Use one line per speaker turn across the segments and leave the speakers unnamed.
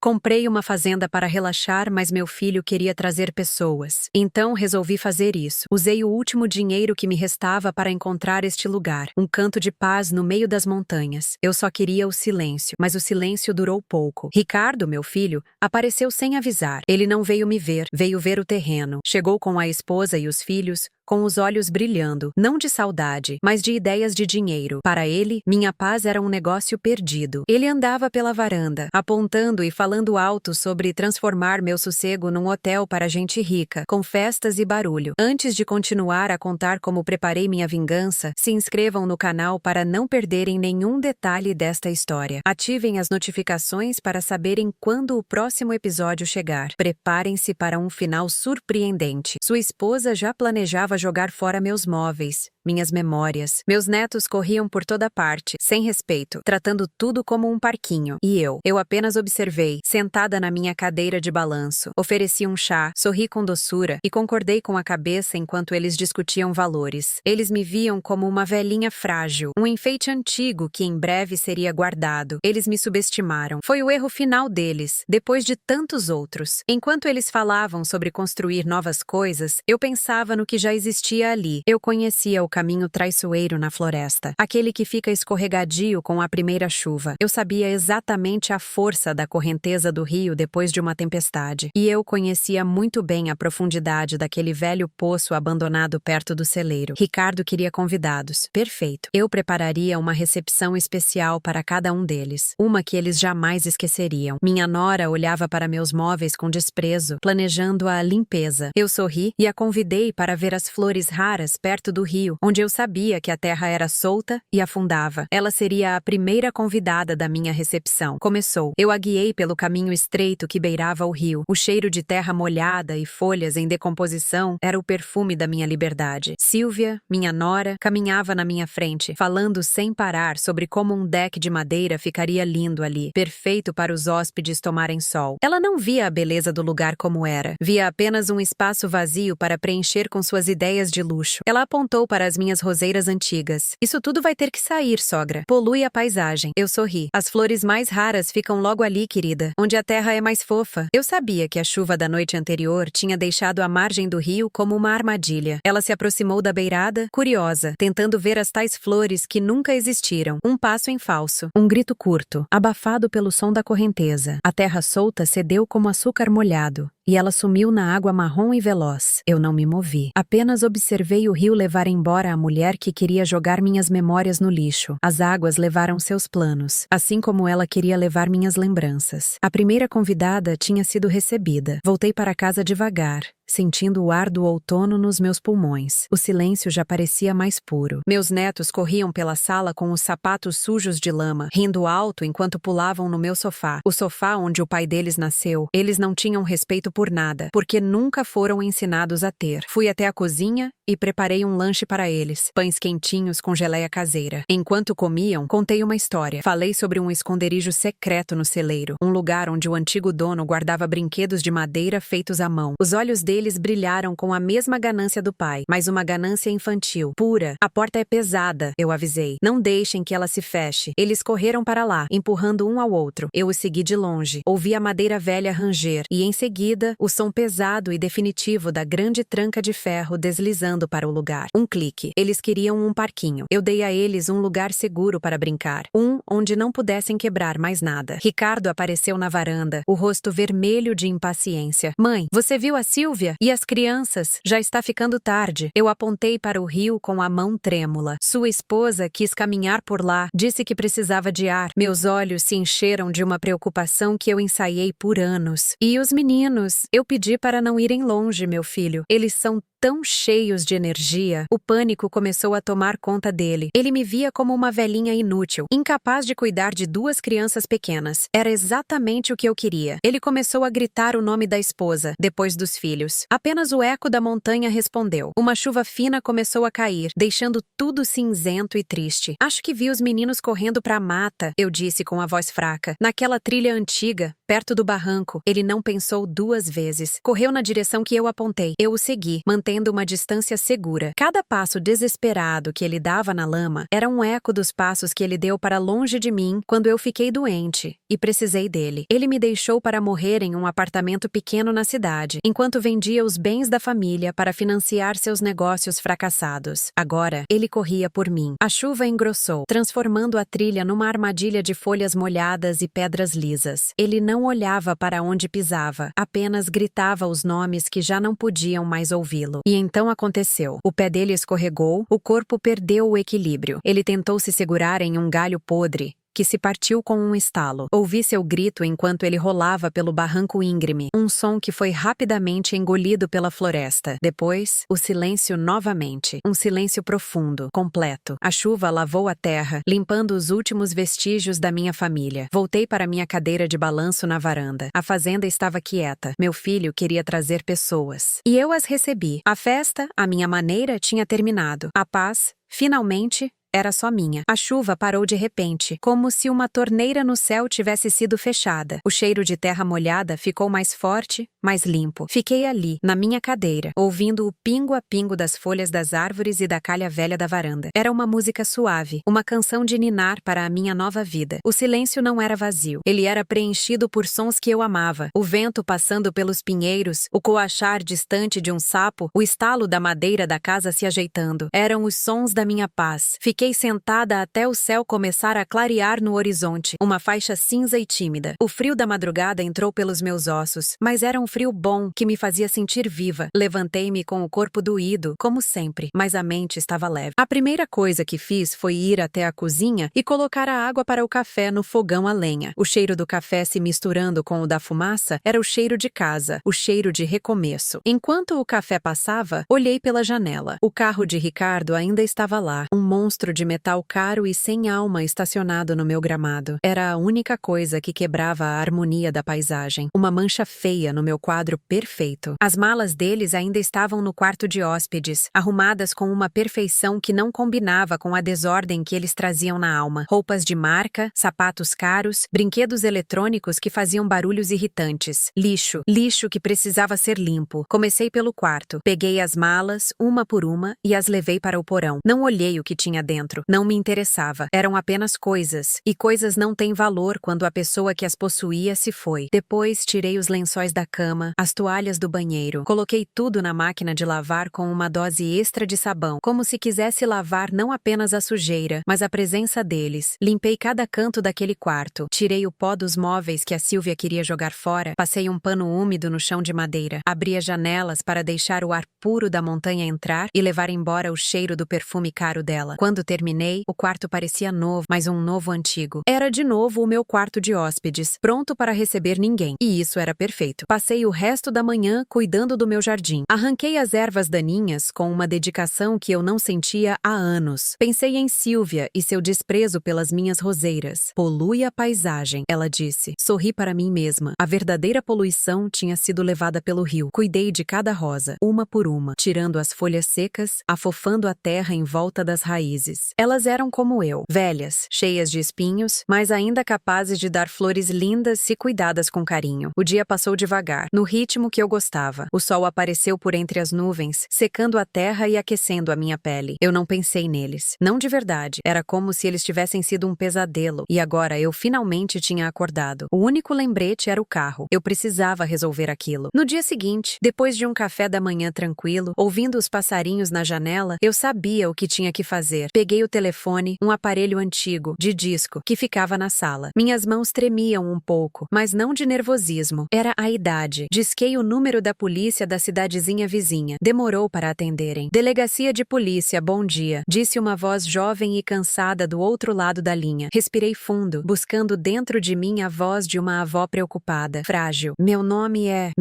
Comprei uma fazenda para relaxar, mas meu filho queria trazer pessoas. Então resolvi fazer isso. Usei o último dinheiro que me restava para encontrar este lugar, um canto de paz no meio das montanhas. Eu só queria o silêncio, mas o silêncio durou pouco. Ricardo, meu filho, apareceu sem avisar. Ele não veio me ver, veio ver o terreno. Chegou com a esposa e os filhos, com os olhos brilhando, não de saudade, mas de ideias de dinheiro. Para ele, minha paz era um negócio perdido. Ele andava pela varanda, apontando e falando alto sobre transformar meu sossego num hotel para gente rica, com festas e barulho. Antes de continuar a contar como preparei minha vingança, se inscrevam no canal para não perderem nenhum detalhe desta história. Ativem as notificações para saberem quando o próximo episódio chegar. Preparem-se para um final surpreendente. Sua esposa já planejava jogar fora meus móveis, minhas memórias. Meus netos corriam por toda parte, sem respeito, tratando tudo como um parquinho. E eu apenas observei, sentada na minha cadeira de balanço. Ofereci um chá, sorri com doçura e concordei com a cabeça enquanto eles discutiam valores. Eles me viam como uma velhinha frágil, um enfeite antigo que em breve seria guardado. Eles me subestimaram. Foi o erro final deles, depois de tantos outros. Enquanto eles falavam sobre construir novas coisas, eu pensava no que já existia ali. Eu conhecia o caminho traiçoeiro na floresta, aquele que fica escorregadio com a primeira chuva. Eu sabia exatamente a força da correnteza do rio depois de uma tempestade. E eu conhecia muito bem a profundidade daquele velho poço abandonado perto do celeiro. Ricardo queria convidados. Perfeito. Eu prepararia uma recepção especial para cada um deles, uma que eles jamais esqueceriam. Minha nora olhava para meus móveis com desprezo, planejando a limpeza. Eu sorri e a convidei para ver as flores raras perto do rio, onde eu sabia que a terra era solta e afundava. Ela seria a primeira convidada da minha recepção. Começou. Eu a guiei pelo caminho estreito que beirava o rio. O cheiro de terra molhada e folhas em decomposição era o perfume da minha liberdade. Silvia, minha nora, caminhava na minha frente, falando sem parar sobre como um deck de madeira ficaria lindo ali, perfeito para os hóspedes tomarem sol. Ela não via a beleza do lugar como era. Via apenas um espaço vazio para preencher com suas ideias de luxo. Ela apontou para as minhas roseiras antigas. Isso tudo vai ter que sair, sogra. Polui a paisagem. Eu sorri. As flores mais raras ficam logo ali, querida, onde a terra é mais fofa. Eu sabia que a chuva da noite anterior tinha deixado a margem do rio como uma armadilha. Ela se aproximou da beirada, curiosa, tentando ver as tais flores que nunca existiram. Um passo em falso. Um grito curto, abafado pelo som da correnteza. A terra solta cedeu como açúcar molhado, e ela sumiu na água marrom e veloz. Eu não me movi. Apenas observei o rio levar embora a mulher que queria jogar minhas memórias no lixo. As águas levaram seus planos, assim como ela queria levar minhas lembranças. A primeira convidada tinha sido recebida. Voltei para casa devagar, sentindo o ar do outono nos meus pulmões. O silêncio já parecia mais puro. Meus netos corriam pela sala com os sapatos sujos de lama, rindo alto enquanto pulavam no meu sofá. O sofá onde o pai deles nasceu. Eles não tinham respeito por nada, porque nunca foram ensinados a ter. Fui até a cozinha e preparei um lanche para eles, pães quentinhos com geleia caseira. Enquanto comiam, contei uma história. Falei sobre um esconderijo secreto no celeiro, um lugar onde o antigo dono guardava brinquedos de madeira feitos à mão. Os olhos deles brilharam com a mesma ganância do pai, mas uma ganância infantil, pura. A porta é pesada, eu avisei. Não deixem que ela se feche. Eles correram para lá, empurrando um ao outro. Eu os segui de longe. Ouvi a madeira velha ranger e, em seguida, o som pesado e definitivo da grande tranca de ferro deslizando para o lugar. Um clique. Eles queriam um parquinho. Eu dei a eles um lugar seguro para brincar. Onde não pudessem quebrar mais nada. Ricardo apareceu na varanda, o rosto vermelho de impaciência. Mãe, você viu a Silvia? E as crianças? Já está ficando tarde. Eu apontei para o rio com a mão trêmula. Sua esposa quis caminhar por lá. Disse que precisava de ar. Meus olhos se encheram de uma preocupação que eu ensaiei por anos. E os meninos? Eu pedi para não irem longe, meu filho. Eles são tão cheios de energia. O pânico começou a tomar conta dele. Ele me via como uma velhinha inútil, incapaz de cuidar de duas crianças pequenas. Era exatamente o que eu queria. Ele começou a gritar o nome da esposa, depois dos filhos. Apenas o eco da montanha respondeu. Uma chuva fina começou a cair, deixando tudo cinzento e triste. Acho que vi os meninos correndo para a mata, eu disse com a voz fraca. Naquela trilha antiga, perto do barranco. Ele não pensou 2 vezes. Correu na direção que eu apontei. Eu o segui, mantendo uma distância segura. Cada passo desesperado que ele dava na lama era um eco dos passos que ele deu para longe de mim quando eu fiquei doente e precisei dele. Ele me deixou para morrer em um apartamento pequeno na cidade, enquanto vendia os bens da família para financiar seus negócios fracassados. Agora, ele corria por mim. A chuva engrossou, transformando a trilha numa armadilha de folhas molhadas e pedras lisas. Ele não olhava para onde pisava, apenas gritava os nomes que já não podiam mais ouvi-lo. E então aconteceu. O pé dele escorregou, o corpo perdeu o equilíbrio. Ele tentou se segurar em um galho podre, que se partiu com um estalo. Ouvi seu grito enquanto ele rolava pelo barranco íngreme, um som que foi rapidamente engolido pela floresta. Depois, o silêncio novamente. Um silêncio profundo, completo. A chuva lavou a terra, limpando os últimos vestígios da minha família. Voltei para minha cadeira de balanço na varanda. A fazenda estava quieta. Meu filho queria trazer pessoas. E eu as recebi. A festa, à minha maneira, tinha terminado. A paz, finalmente, era só minha. A chuva parou de repente, como se uma torneira no céu tivesse sido fechada. O cheiro de terra molhada ficou mais forte, mais limpo. Fiquei ali, na minha cadeira, ouvindo o pingo a pingo das folhas das árvores e da calha velha da varanda. Era uma música suave, uma canção de ninar para a minha nova vida. O silêncio não era vazio. Ele era preenchido por sons que eu amava. O vento passando pelos pinheiros, o coachar distante de um sapo, o estalo da madeira da casa se ajeitando. Eram os sons da minha paz. Fiquei sentada até o céu começar a clarear no horizonte, uma faixa cinza e tímida. O frio da madrugada entrou pelos meus ossos, mas era um frio bom que me fazia sentir viva. Levantei-me com o corpo doído, como sempre, mas a mente estava leve. A primeira coisa que fiz foi ir até a cozinha e colocar a água para o café no fogão a lenha. O cheiro do café se misturando com o da fumaça era o cheiro de casa, o cheiro de recomeço. Enquanto o café passava, olhei pela janela. O carro de Ricardo ainda estava lá, um monstro de metal caro e sem alma estacionado no meu gramado. Era a única coisa que quebrava a harmonia da paisagem. Uma mancha feia no meu quadro perfeito. As malas deles ainda estavam no quarto de hóspedes, arrumadas com uma perfeição que não combinava com a desordem que eles traziam na alma. Roupas de marca, sapatos caros, brinquedos eletrônicos que faziam barulhos irritantes. Lixo. Lixo que precisava ser limpo. Comecei pelo quarto. Peguei as malas, uma por uma, e as levei para o porão. Não olhei o que tinha dentro. Não me interessava. Eram apenas coisas. E coisas não têm valor quando a pessoa que as possuía se foi. Depois, tirei os lençóis da cama, as toalhas do banheiro. Coloquei tudo na máquina de lavar com uma dose extra de sabão, como se quisesse lavar não apenas a sujeira, mas a presença deles. Limpei cada canto daquele quarto. Tirei o pó dos móveis que a Silvia queria jogar fora. Passei um pano úmido no chão de madeira. Abri as janelas para deixar o ar puro da montanha entrar e levar embora o cheiro do perfume caro dela. Quando terminei, o quarto parecia novo, mas um novo antigo. Era de novo o meu quarto de hóspedes, pronto para receber ninguém. E isso era perfeito. Passei o resto da manhã cuidando do meu jardim. Arranquei as ervas daninhas com uma dedicação que eu não sentia há anos. Pensei em Silvia e seu desprezo pelas minhas roseiras. Polui a paisagem, ela disse. Sorri para mim mesma. A verdadeira poluição tinha sido levada pelo rio. Cuidei de cada rosa, uma por uma, tirando as folhas secas, afofando a terra em volta das raízes. Elas eram como eu, velhas, cheias de espinhos, mas ainda capazes de dar flores lindas se cuidadas com carinho. O dia passou devagar, no ritmo que eu gostava. O sol apareceu por entre as nuvens, secando a terra e aquecendo a minha pele. Eu não pensei neles. Não de verdade. Era como se eles tivessem sido um pesadelo. E agora eu finalmente tinha acordado. O único lembrete era o carro. Eu precisava resolver aquilo. No dia seguinte, depois de um café da manhã tranquilo, ouvindo os passarinhos na janela, eu sabia o que tinha que fazer. Peguei o telefone, um aparelho antigo, de disco, que ficava na sala. Minhas mãos tremiam um pouco, mas não de nervosismo. Era a idade. Disquei o número da polícia da cidadezinha vizinha. Demorou para atenderem. Delegacia de polícia, bom dia, disse uma voz jovem e cansada do outro lado da linha. Respirei fundo, buscando dentro de mim a voz de uma avó preocupada, frágil. Meu nome é...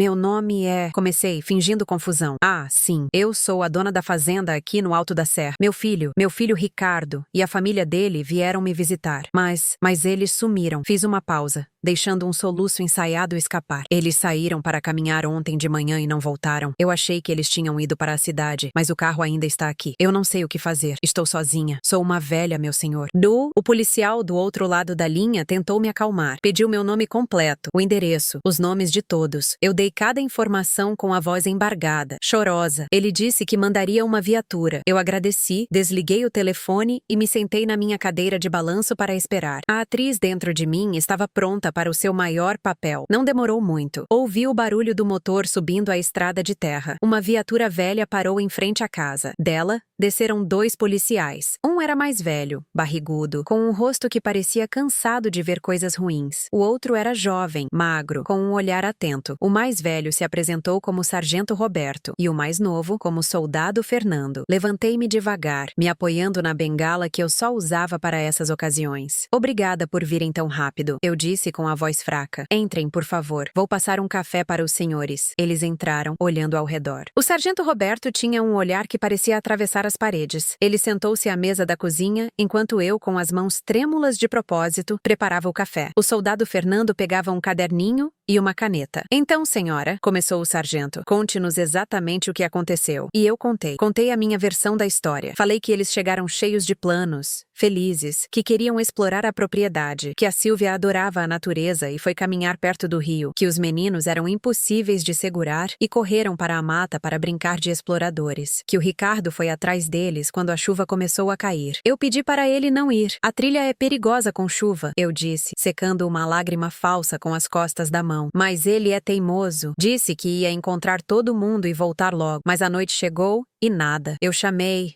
Comecei, fingindo confusão. Ah, sim, eu sou a dona da fazenda aqui no Alto da Serra. Meu filho Ricardo e a família dele vieram me visitar. Mas eles sumiram. Fiz uma pausa. deixando um soluço ensaiado escapar. Eles saíram para caminhar ontem de manhã e não voltaram. Eu achei que eles tinham ido para a cidade, mas o carro ainda está aqui. Eu não sei o que fazer. Estou sozinha. Sou uma velha, meu senhor. O policial do outro lado da linha tentou me acalmar. Pediu meu nome completo, o endereço, os nomes de todos. Eu dei cada informação com a voz embargada, chorosa. Ele disse que mandaria uma viatura. Eu agradeci, desliguei o telefone e me sentei na minha cadeira de balanço para esperar. A atriz dentro de mim estava pronta para o seu maior papel. Não demorou muito. Ouvi o barulho do motor subindo a estrada de terra. Uma viatura velha parou em frente à casa. Dela, desceram 2 policiais. Um era mais velho, barrigudo, com um rosto que parecia cansado de ver coisas ruins. O outro era jovem, magro, com um olhar atento. O mais velho se apresentou como Sargento Roberto e o mais novo como Soldado Fernando. Levantei-me devagar, me apoiando na bengala que eu só usava para essas ocasiões. Obrigada por virem tão rápido, eu disse com a voz fraca. Entrem, por favor. Vou passar um café para os senhores. Eles entraram, olhando ao redor. O Sargento Roberto tinha um olhar que parecia atravessar as paredes. Ele sentou-se à mesa da cozinha, enquanto eu, com as mãos trêmulas de propósito, preparava o café. O soldado Fernando pegava um caderninho e uma caneta. Então, senhora, começou o sargento, conte-nos exatamente o que aconteceu. E eu contei. Contei a minha versão da história. Falei que eles chegaram cheios de planos, felizes, que queriam explorar a propriedade, que a Silvia adorava a natureza e foi caminhar perto do rio, que os meninos eram impossíveis de segurar e correram para a mata para brincar de exploradores, que o Ricardo foi atrás deles quando a chuva começou a cair. Eu pedi para ele não ir. A trilha é perigosa com chuva, eu disse, secando uma lágrima falsa com as costas da mão. Mas ele é teimoso. Disse que ia encontrar todo mundo e voltar logo. Mas a noite chegou e nada. Eu chamei,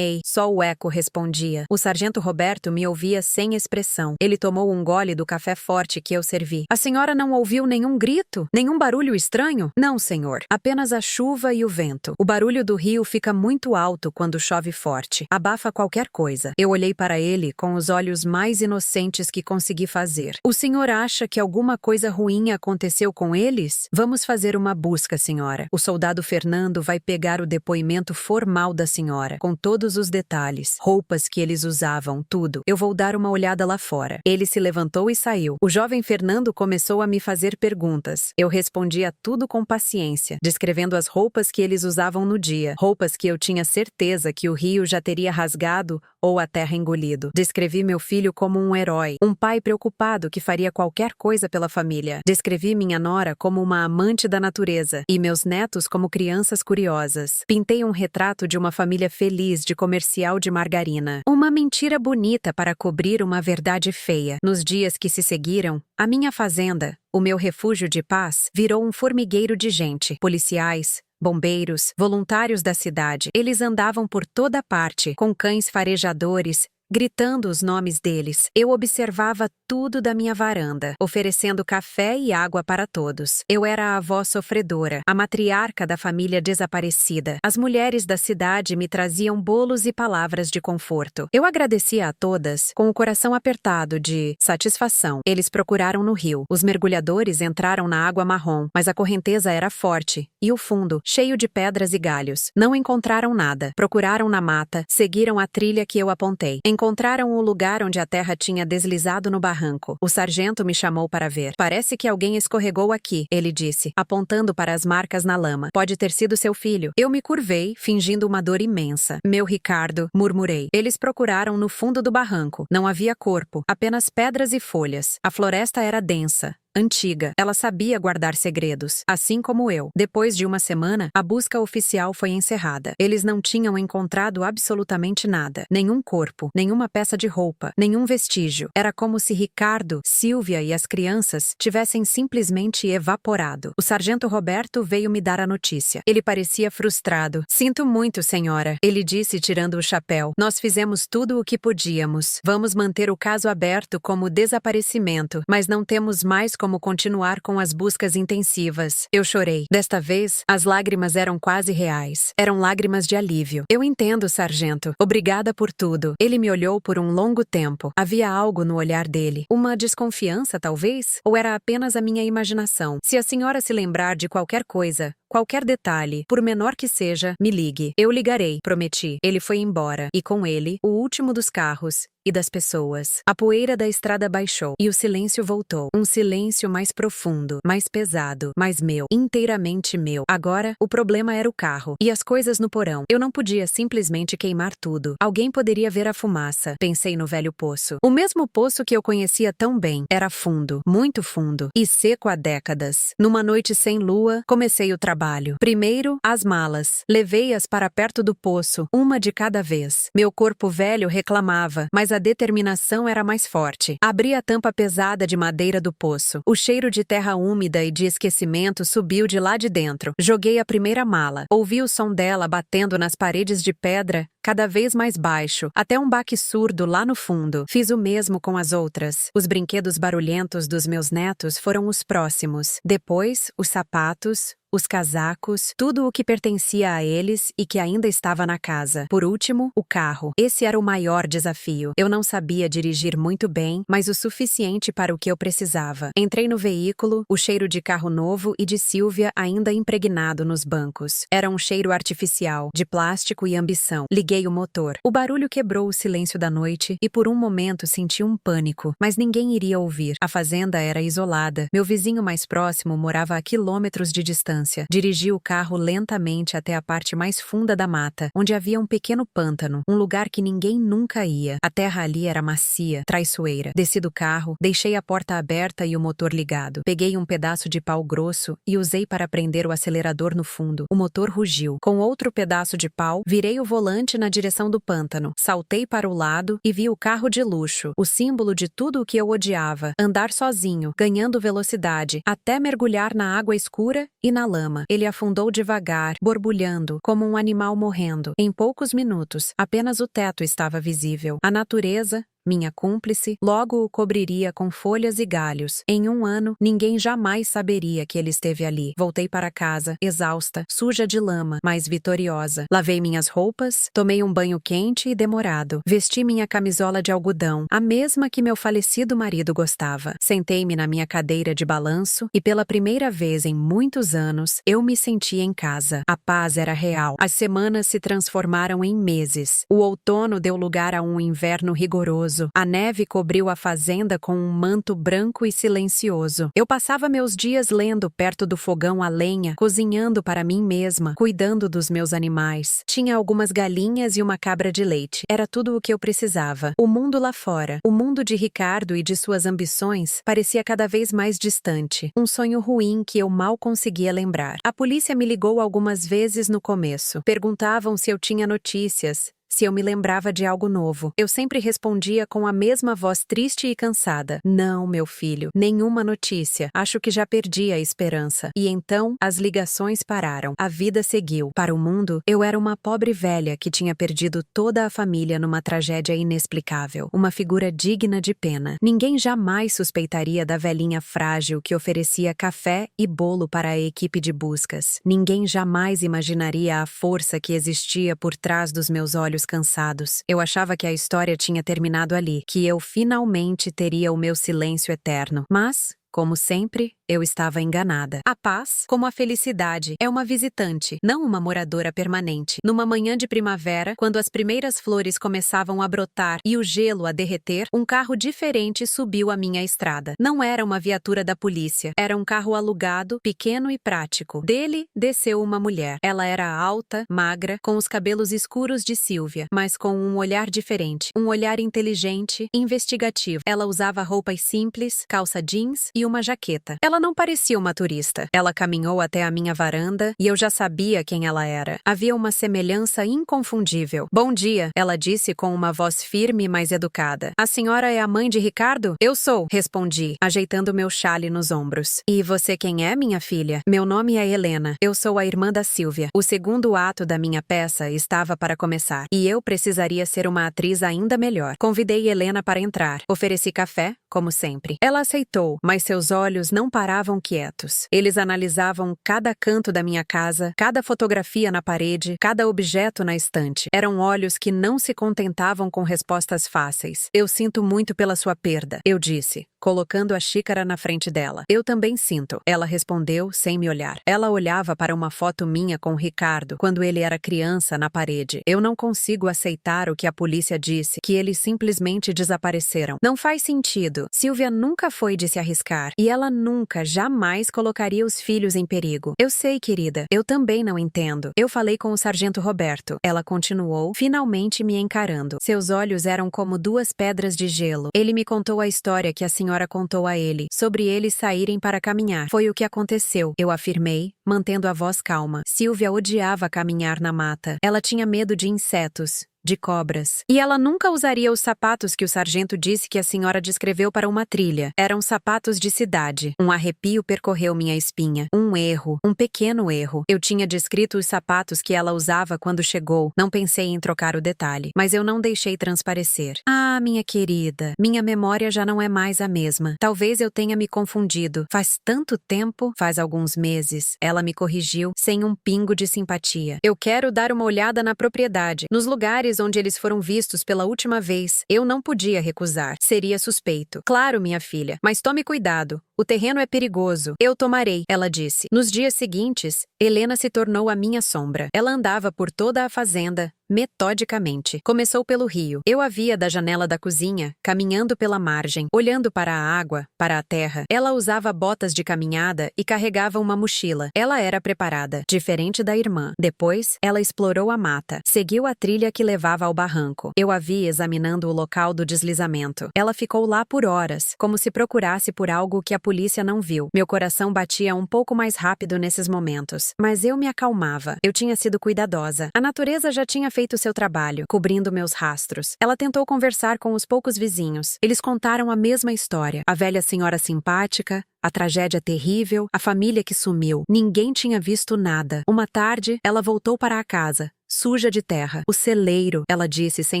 só o eco respondia. O sargento Roberto me ouvia sem expressão. Ele tomou um gole do café forte que eu servi. A senhora não ouviu nenhum grito? Nenhum barulho estranho? Não, senhor. Apenas a chuva e o vento. O barulho do rio fica muito alto quando chove forte. Abafa qualquer coisa. Eu olhei para ele com os olhos mais inocentes que consegui fazer. O senhor acha que alguma coisa ruim aconteceu com eles? Vamos fazer uma busca, senhora. O soldado Fernando vai pegar o depoimento formal da senhora, com todos os detalhes, roupas que eles usavam, tudo. Eu vou dar uma olhada lá fora. Ele se levantou e saiu. O jovem Fernando começou a me fazer perguntas. Eu respondia tudo com paciência, descrevendo as roupas que eles usavam no dia, roupas que eu tinha certeza que o rio já teria rasgado ou a terra engolido. Descrevi meu filho como um herói, um pai preocupado que faria qualquer coisa pela família. Descrevi minha nora como uma amante da natureza e meus netos como crianças curiosas. Pintei um retrato de uma família feliz de comercial de margarina. Uma mentira bonita para cobrir uma verdade feia. Nos dias que se seguiram, a minha fazenda, o meu refúgio de paz, virou um formigueiro de gente. Policiais, bombeiros, voluntários da cidade. Eles andavam por toda parte, com cães farejadores, gritando os nomes deles. Eu observava tudo da minha varanda, oferecendo café e água para todos. Eu era a avó sofredora, a matriarca da família desaparecida. As mulheres da cidade me traziam bolos e palavras de conforto. Eu agradecia a todas, com o coração apertado de satisfação. Eles procuraram no rio. Os mergulhadores entraram na água marrom, mas a correnteza era forte, e o fundo, cheio de pedras e galhos. Não encontraram nada. Procuraram na mata, seguiram a trilha que eu apontei. Encontraram o lugar onde a terra tinha deslizado no barranco. O sargento me chamou para ver. Parece que alguém escorregou aqui, ele disse, apontando para as marcas na lama. Pode ter sido seu filho. Eu me curvei, fingindo uma dor imensa. Meu Ricardo, murmurei. Eles procuraram no fundo do barranco. Não havia corpo, apenas pedras e folhas. A floresta era densa, antiga. Ela sabia guardar segredos, assim como eu. Depois de uma semana, a busca oficial foi encerrada. Eles não tinham encontrado absolutamente nada. Nenhum corpo, nenhuma peça de roupa, nenhum vestígio. Era como se Ricardo, Silvia e as crianças tivessem simplesmente evaporado. O sargento Roberto veio me dar a notícia. Ele parecia frustrado. Sinto muito, senhora, ele disse tirando o chapéu. Nós fizemos tudo o que podíamos. Vamos manter o caso aberto como desaparecimento, mas não temos mais como continuar com as buscas intensivas. Eu chorei. Desta vez, as lágrimas eram quase reais. Eram lágrimas de alívio. Eu entendo, sargento. Obrigada por tudo. Ele me olhou por um longo tempo. Havia algo no olhar dele. Uma desconfiança, talvez? Ou era apenas a minha imaginação? Se a senhora se lembrar de qualquer coisa, Qualquer detalhe, por menor que seja, me ligue. Eu ligarei, prometi. Ele foi embora, e com ele, o último dos carros e das pessoas. A poeira da estrada baixou, e o silêncio voltou. Um silêncio mais profundo, mais pesado, mais meu, inteiramente meu. Agora, o problema era o carro, e as coisas no porão. Eu não podia simplesmente queimar tudo. Alguém poderia ver a fumaça. Pensei no velho poço. O mesmo poço que eu conhecia tão bem. Era fundo, muito fundo, e seco há décadas. Numa noite sem lua, comecei o trabalho. Primeiro, as malas. Levei-as para perto do poço, uma de cada vez. Meu corpo velho reclamava, mas a determinação era mais forte. Abri a tampa pesada de madeira do poço. O cheiro de terra úmida e de esquecimento subiu de lá de dentro. Joguei a primeira mala. Ouvi o som dela batendo nas paredes de pedra, cada vez mais baixo, até um baque surdo lá no fundo. Fiz o mesmo com as outras. Os brinquedos barulhentos dos meus netos foram os próximos. Depois, os sapatos, os casacos, tudo o que pertencia a eles e que ainda estava na casa. Por último, o carro. Esse era o maior desafio. Eu não sabia dirigir muito bem, mas o suficiente para o que eu precisava. Entrei no veículo, o cheiro de carro novo e de Silvia ainda impregnado nos bancos. Era um cheiro artificial, de plástico e ambição. Liguei o motor. O barulho quebrou o silêncio da noite e por um momento senti um pânico, mas ninguém iria ouvir. A fazenda era isolada. Meu vizinho mais próximo morava a quilômetros de distância. Dirigi o carro lentamente até a parte mais funda da mata, onde havia um pequeno pântano, um lugar que ninguém nunca ia. A terra ali era macia, traiçoeira. Desci do carro, deixei a porta aberta e o motor ligado. Peguei um pedaço de pau grosso e usei para prender o acelerador no fundo. O motor rugiu. Com outro pedaço de pau, virei o volante na direção do pântano. Saltei para o lado e vi o carro de luxo, o símbolo de tudo o que eu odiava. Andar sozinho, ganhando velocidade, até mergulhar na água escura e na lama. Ele afundou devagar, borbulhando, como um animal morrendo. Em poucos minutos, apenas o teto estava visível. A natureza, minha cúmplice, logo o cobriria com folhas e galhos. Em um ano, ninguém jamais saberia que ele esteve ali. Voltei para casa, exausta, suja de lama, mas vitoriosa. Lavei minhas roupas, tomei um banho quente e demorado. Vesti minha camisola de algodão, a mesma que meu falecido marido gostava. Sentei-me na minha cadeira de balanço e pela primeira vez em muitos anos, eu me senti em casa. A paz era real. As semanas se transformaram em meses. O outono deu lugar a um inverno rigoroso. A neve cobriu a fazenda com um manto branco e silencioso. Eu passava meus dias lendo perto do fogão a lenha, cozinhando para mim mesma, cuidando dos meus animais. Tinha algumas galinhas e uma cabra de leite. Era tudo o que eu precisava. O mundo lá fora, o mundo de Ricardo e de suas ambições, parecia cada vez mais distante. Um sonho ruim que eu mal conseguia lembrar. A polícia me ligou algumas vezes no começo. Perguntavam se eu tinha notícias, se eu me lembrava de algo novo. Eu sempre respondia com a mesma voz triste e cansada. Não, meu filho, nenhuma notícia. Acho que já perdi a esperança. E então, as ligações pararam. A vida seguiu. Para o mundo, eu era uma pobre velha que tinha perdido toda a família numa tragédia inexplicável. Uma figura digna de pena. Ninguém jamais suspeitaria da velhinha frágil que oferecia café e bolo para a equipe de buscas. Ninguém jamais imaginaria a força que existia por trás dos meus olhos cansados. Eu achava que a história tinha terminado ali, que eu finalmente teria o meu silêncio eterno. Mas, como sempre, eu estava enganada. A paz, como a felicidade, é uma visitante, não uma moradora permanente. Numa manhã de primavera, quando as primeiras flores começavam a brotar e o gelo a derreter, um carro diferente subiu a minha estrada. Não era uma viatura da polícia, era um carro alugado, pequeno e prático. Dele, desceu uma mulher. Ela era alta, magra, com os cabelos escuros de Silvia, mas com um olhar diferente, um olhar inteligente, investigativo. Ela usava roupas simples, calça jeans e uma jaqueta. Ela não parecia uma turista. Ela caminhou até a minha varanda e eu já sabia quem ela era. Havia uma semelhança inconfundível. Bom dia, ela disse com uma voz firme, mas educada. A senhora é a mãe de Ricardo? Eu sou, respondi, ajeitando meu chale nos ombros. E você quem é, minha filha? Meu nome é Helena. Eu sou a irmã da Silvia. O segundo ato da minha peça estava para começar. E eu precisaria ser uma atriz ainda melhor. Convidei Helena para entrar. Ofereci café, como sempre. Ela aceitou, mas seus olhos não paravam quietos. Eles analisavam cada canto da minha casa, cada fotografia na parede, cada objeto na estante. Eram olhos que não se contentavam com respostas fáceis. Eu sinto muito pela sua perda, eu disse, colocando a xícara na frente dela. Eu também sinto, ela respondeu sem me olhar. Ela olhava para uma foto minha com Ricardo, quando ele era criança, na parede. Eu não consigo aceitar o que a polícia disse, que eles simplesmente desapareceram. Não faz sentido. Silvia nunca foi de se arriscar, e ela nunca, jamais colocaria os filhos em perigo. Eu sei, querida, eu também não entendo. Eu falei com o sargento Roberto. Ela continuou, finalmente me encarando. Seus olhos eram como duas pedras de gelo. Ele me contou a história que a senhora contou a ele, sobre eles saírem para caminhar. Foi o que aconteceu, eu afirmei, mantendo a voz calma. Silvia odiava caminhar na mata. Ela tinha medo de insetos, de cobras. E ela nunca usaria os sapatos que o sargento disse que a senhora descreveu para uma trilha. Eram sapatos de cidade. Um arrepio percorreu minha espinha. Um erro. Um pequeno erro. Eu tinha descrito os sapatos que ela usava quando chegou. Não pensei em trocar o detalhe. Mas eu não deixei transparecer. Ah, minha querida. Minha memória já não é mais a mesma. Talvez eu tenha me confundido. Faz tanto tempo. Faz alguns meses. Ela me corrigiu, sem um pingo de simpatia. Eu quero dar uma olhada na propriedade. Nos lugares onde eles foram vistos pela última vez. Eu não podia recusar. Seria suspeito. Claro, minha filha, mas tome cuidado. O terreno é perigoso. Eu tomarei, ela disse. Nos dias seguintes, Helena se tornou a minha sombra. Ela andava por toda a fazenda, metodicamente. Começou pelo rio. Eu a via da janela da cozinha, caminhando pela margem, olhando para a água, para a terra. Ela usava botas de caminhada e carregava uma mochila. Ela era preparada, diferente da irmã. Depois, ela explorou a mata. Seguiu a trilha que levava ao barranco. Eu a vi examinando o local do deslizamento. Ela ficou lá por horas, como se procurasse por algo que a polícia não viu. Meu coração batia um pouco mais rápido nesses momentos. Mas eu me acalmava. Eu tinha sido cuidadosa. A natureza já tinha feito seu trabalho, cobrindo meus rastros. Ela tentou conversar com os poucos vizinhos. Eles contaram a mesma história. A velha senhora simpática, a tragédia terrível, a família que sumiu. Ninguém tinha visto nada. Uma tarde, ela voltou para a casa, suja de terra. O celeiro, ela disse sem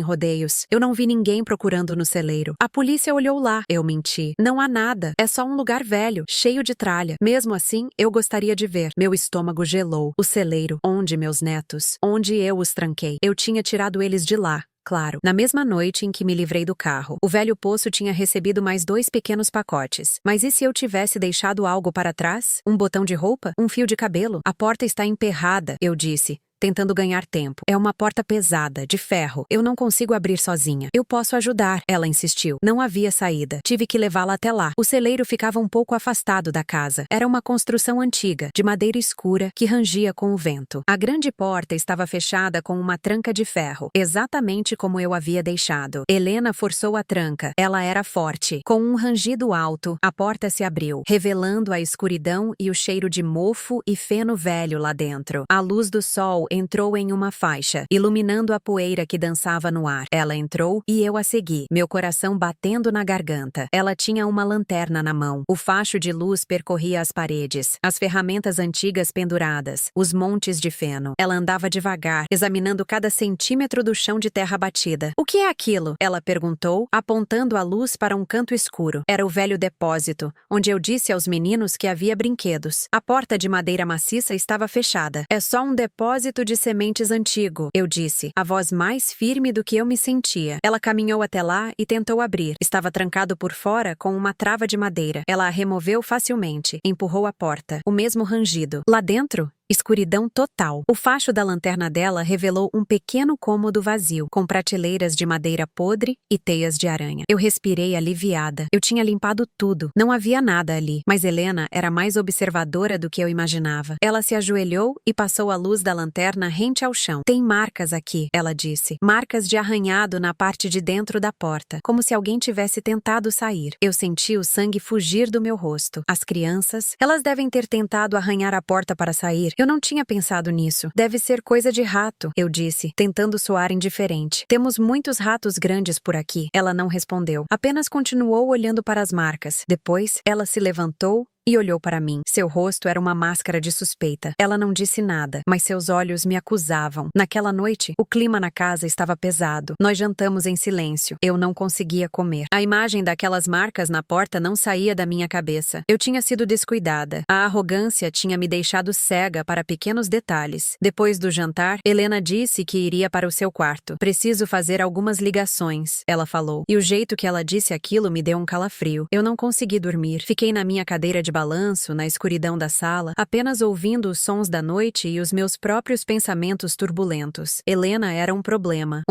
rodeios. Eu não vi ninguém procurando no celeiro. A polícia olhou lá. Eu menti. Não há nada. É só um lugar velho, cheio de tralha. Mesmo assim, eu gostaria de ver. Meu estômago gelou. O celeiro. Onde meus netos? Onde eu os tranquei? Eu tinha tirado eles de lá. Claro, na mesma noite em que me livrei do carro, o velho poço tinha recebido mais 2 pequenos pacotes. Mas e se eu tivesse deixado algo para trás? Um botão de roupa? Um fio de cabelo? A porta está emperrada, eu disse, tentando ganhar tempo. É uma porta pesada, de ferro. Eu não consigo abrir sozinha. Eu posso ajudar, ela insistiu. Não havia saída. Tive que levá-la até lá. O celeiro ficava um pouco afastado da casa. Era uma construção antiga, de madeira escura, que rangia com o vento. A grande porta estava fechada com uma tranca de ferro, exatamente como eu havia deixado. Helena forçou a tranca. Ela era forte. Com um rangido alto, a porta se abriu, revelando a escuridão e o cheiro de mofo e feno velho lá dentro. A luz do sol entrou em uma faixa, iluminando a poeira que dançava no ar. Ela entrou e eu a segui, meu coração batendo na garganta. Ela tinha uma lanterna na mão. O facho de luz percorria as paredes, as ferramentas antigas penduradas, os montes de feno. Ela andava devagar, examinando cada centímetro do chão de terra batida. O que é aquilo? Ela perguntou, apontando a luz para um canto escuro. Era o velho depósito, onde eu disse aos meninos que havia brinquedos. A porta de madeira maciça estava fechada. É só um depósito de sementes antigo, eu disse, a voz mais firme do que eu me sentia. Ela caminhou até lá e tentou abrir. Estava trancado por fora com uma trava de madeira. Ela a removeu facilmente, empurrou a porta. O mesmo rangido. Lá dentro, escuridão total. O facho da lanterna dela revelou um pequeno cômodo vazio, com prateleiras de madeira podre e teias de aranha. Eu respirei aliviada. Eu tinha limpado tudo. Não havia nada ali. Mas Helena era mais observadora do que eu imaginava. Ela se ajoelhou e passou a luz da lanterna rente ao chão. Tem marcas aqui, ela disse. Marcas de arranhado na parte de dentro da porta, como se alguém tivesse tentado sair. Eu senti o sangue fugir do meu rosto. As crianças, elas devem ter tentado arranhar a porta para sair. Eu não tinha pensado nisso. Deve ser coisa de rato, eu disse, tentando soar indiferente. Temos muitos ratos grandes por aqui. Ela não respondeu. Apenas continuou olhando para as marcas. Depois, ela se levantou e olhou para mim. Seu rosto era uma máscara de suspeita. Ela não disse nada, mas seus olhos me acusavam. Naquela noite, o clima na casa estava pesado. Nós jantamos em silêncio. Eu não conseguia comer. A imagem daquelas marcas na porta não saía da minha cabeça. Eu tinha sido descuidada. A arrogância tinha me deixado cega para pequenos detalhes. Depois do jantar, Helena disse que iria para o seu quarto. Preciso fazer algumas ligações, ela falou. E o jeito que ela disse aquilo me deu um calafrio. Eu não consegui dormir. Fiquei na minha cadeira de balanço, na escuridão da sala, apenas ouvindo os sons da noite e os meus próprios pensamentos turbulentos. Helena era um problema